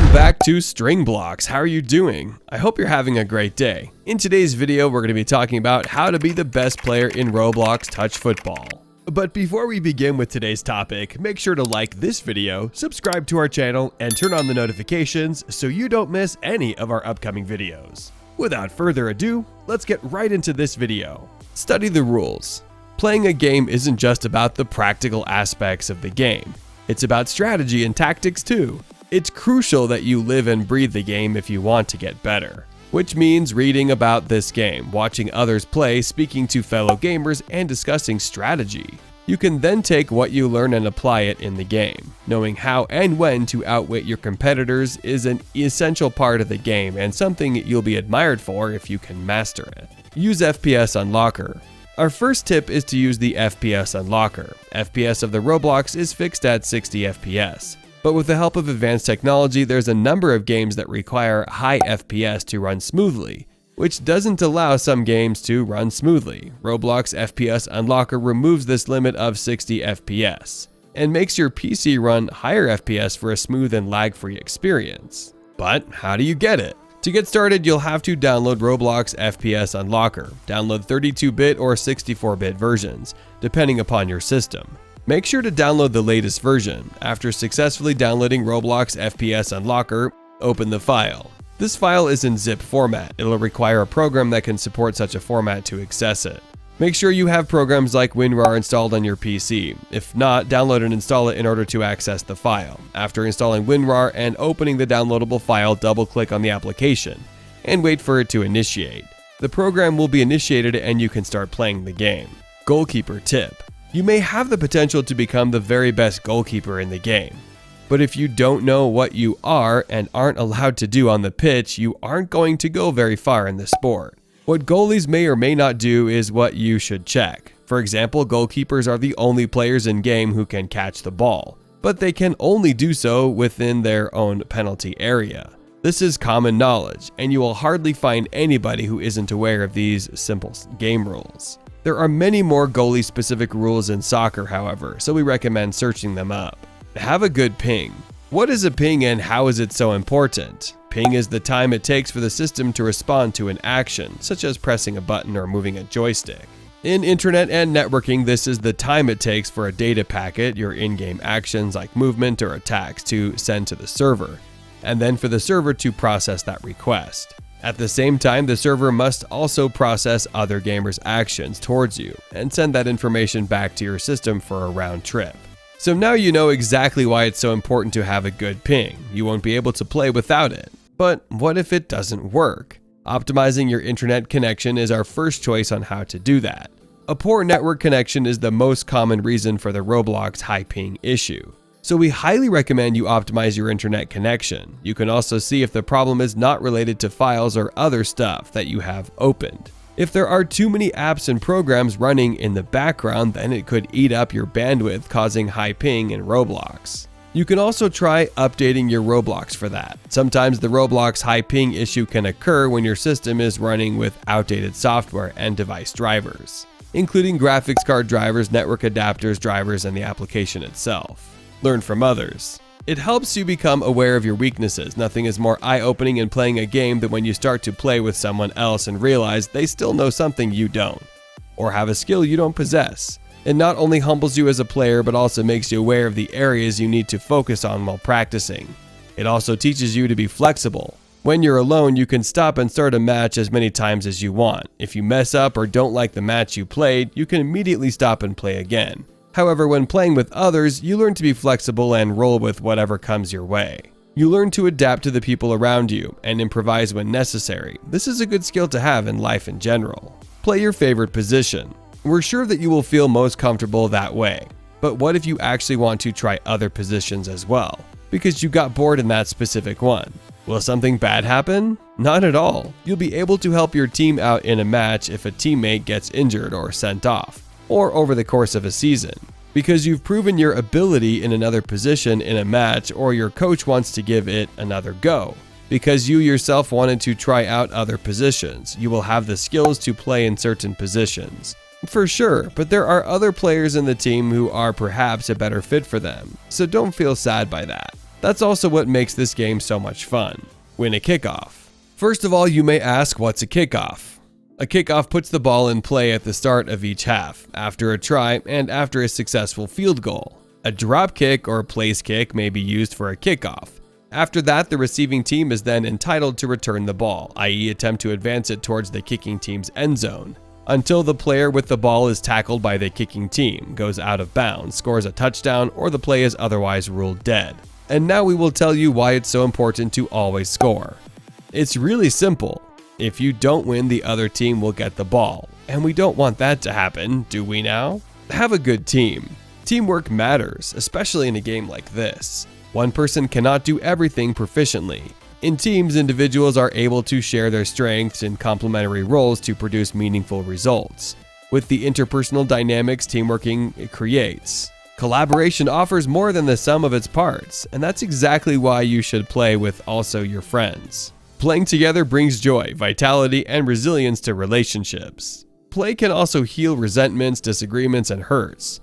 Welcome back to String Blox. How are you doing? I hope you're having a great day. In today's video, we're going to be talking about how to be the best player in Roblox Touch Football. But before we begin with today's topic, make sure to like this video, subscribe to our channel, and turn on the notifications so you don't miss any of our upcoming videos. Without further ado, let's get right into this video. Study the rules. Playing a game isn't just about the practical aspects of the game. It's about strategy and tactics too. It's crucial that you live and breathe the game if you want to get better, which means reading about this game, watching others play, speaking to fellow gamers, and discussing strategy. You can then take what you learn and apply it in the game. Knowing how and when to outwit your competitors is an essential part of the game and something you'll be admired for if you can master it. Use FPS Unlocker. Our first tip is to use the FPS Unlocker. FPS of the Roblox is fixed at 60 FPS. But with the help of advanced technology, there's a number of games that require high FPS to run smoothly, which doesn't allow some games to run smoothly. Roblox FPS Unlocker removes this limit of 60 FPS and makes your PC run higher FPS for a smooth and lag-free experience. But how do you get it? To get started, you'll have to download Roblox FPS Unlocker. Download 32-bit or 64-bit versions, depending upon your system. Make sure to download the latest version. After successfully downloading Roblox FPS Unlocker, open the file. This file is in zip format. It'll require a program that can support such a format to access it. Make sure you have programs like WinRAR installed on your PC. If not, download and install it in order to access the file. After installing WinRAR and opening the downloadable file, double-click on the application and wait for it to initiate. The program will be initiated and you can start playing the game. Goalkeeper tip. You may have the potential to become the very best goalkeeper in the game, but if you don't know what you are and aren't allowed to do on the pitch, you aren't going to go very far in the sport. What goalies may or may not do is what you should check. For example, goalkeepers are the only players in game who can catch the ball, but they can only do so within their own penalty area. This is common knowledge, and you will hardly find anybody who isn't aware of these simple game rules. There are many more goalie-specific rules in soccer, however, so we recommend searching them up. Have a good ping. What is a ping and how is it so important? Ping is the time it takes for the system to respond to an action, such as pressing a button or moving a joystick. In internet and networking, this is the time it takes for a data packet, your in-game actions like movement or attacks, to send to the server, and then for the server to process that request. At the same time, the server must also process other gamers' actions towards you and send that information back to your system for a round trip. So now you know exactly why it's so important to have a good ping. You won't be able to play without it. But what if it doesn't work? Optimizing your internet connection is our first choice on how to do that. A poor network connection is the most common reason for the Roblox high ping issue. So we highly recommend you optimize your internet connection. You can also see if the problem is not related to files or other stuff that you have opened. If there are too many apps and programs running in the background, then it could eat up your bandwidth, causing high ping in Roblox. You can also try updating your Roblox for that. Sometimes the Roblox high ping issue can occur when your system is running with outdated software and device drivers, including graphics card drivers, network adapters, drivers, and the application itself. Learn from others. It helps you become aware of your weaknesses. Nothing is more eye-opening in playing a game than when you start to play with someone else and realize they still know something you don't, or have a skill you don't possess. It not only humbles you as a player, but also makes you aware of the areas you need to focus on while practicing. It also teaches you to be flexible. When you're alone, you can stop and start a match as many times as you want. If you mess up or don't like the match you played, you can immediately stop and play again. However, when playing with others, you learn to be flexible and roll with whatever comes your way. You learn to adapt to the people around you and improvise when necessary. This is a good skill to have in life in general. Play your favorite position. We're sure that you will feel most comfortable that way. But what if you actually want to try other positions as well, because you got bored in that specific one? Will something bad happen? Not at all. You'll be able to help your team out in a match if a teammate gets injured or sent off, or over the course of a season, because you've proven your ability in another position in a match, or your coach wants to give it another go. Because you yourself wanted to try out other positions, you will have the skills to play in certain positions. For sure, but there are other players in the team who are perhaps a better fit for them, so don't feel sad by that. That's also what makes this game so much fun. Win a kickoff. First of all, you may ask, what's a kickoff? A kickoff puts the ball in play at the start of each half, after a try, and after a successful field goal. A drop kick or place kick may be used for a kickoff. After that, the receiving team is then entitled to return the ball, i.e. attempt to advance it towards the kicking team's end zone, until the player with the ball is tackled by the kicking team, goes out of bounds, scores a touchdown, or the play is otherwise ruled dead. And now we will tell you why it's so important to always score. It's really simple. If you don't win, the other team will get the ball. And we don't want that to happen, do we now? Have a good team. Teamwork matters, especially in a game like this. One person cannot do everything proficiently. In teams, individuals are able to share their strengths in complementary roles to produce meaningful results. With the interpersonal dynamics teamworking creates. Collaboration offers more than the sum of its parts, and that's exactly why you should play with also your friends. Playing together brings joy, vitality, and resilience to relationships. Play can also heal resentments, disagreements, and hurts.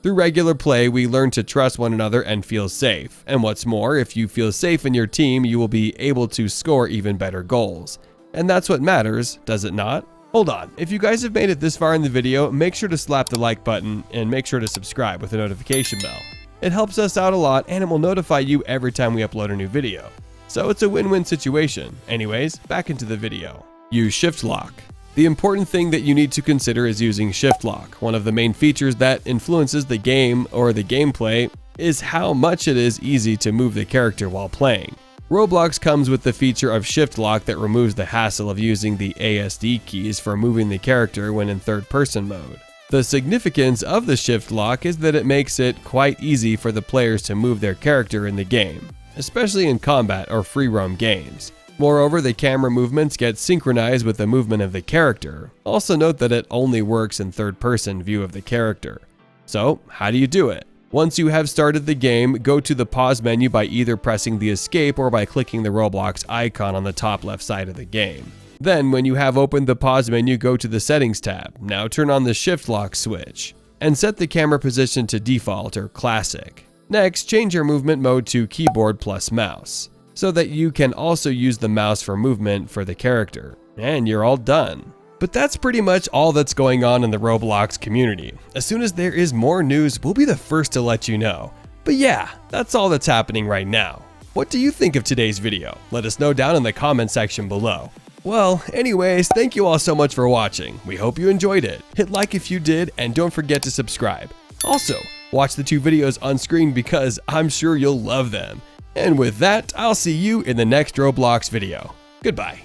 Through regular play, we learn to trust one another and feel safe. And what's more, if you feel safe in your team, you will be able to score even better goals. And that's what matters, does it not? Hold on, if you guys have made it this far in the video, make sure to slap the like button and make sure to subscribe with the notification bell. It helps us out a lot and it will notify you every time we upload a new video. So it's a win-win situation. Anyways, back into the video. Use shift lock. The important thing that you need to consider is using shift lock. One of the main features that influences the game or the gameplay is how much it is easy to move the character while playing. Roblox comes with the feature of shift lock that removes the hassle of using the ASD keys for moving the character when in third-person mode. The significance of the shift lock is that it makes it quite easy for the players to move their character in the game, especially in combat or free roam games. Moreover, the camera movements get synchronized with the movement of the character. Also note that it only works in third-person view of the character. So, how do you do it? Once you have started the game, go to the pause menu by either pressing the escape or by clicking the Roblox icon on the top left side of the game. Then, when you have opened the pause menu, go to the settings tab. Now turn on the shift lock switch and set the camera position to default or classic. Next, change your movement mode to keyboard plus mouse, so that you can also use the mouse for movement for the character. And you're all done. But that's pretty much all that's going on in the Roblox community. As soon as there is more news, we'll be the first to let you know. But yeah, that's all that's happening right now. What do you think of today's video? Let us know down in the comment section below. Well, anyways, thank you all so much for watching. We hope you enjoyed it. Hit like if you did, and don't forget to subscribe. Also, watch the 2 videos on screen because I'm sure you'll love them. And with that, I'll see you in the next Roblox video. Goodbye.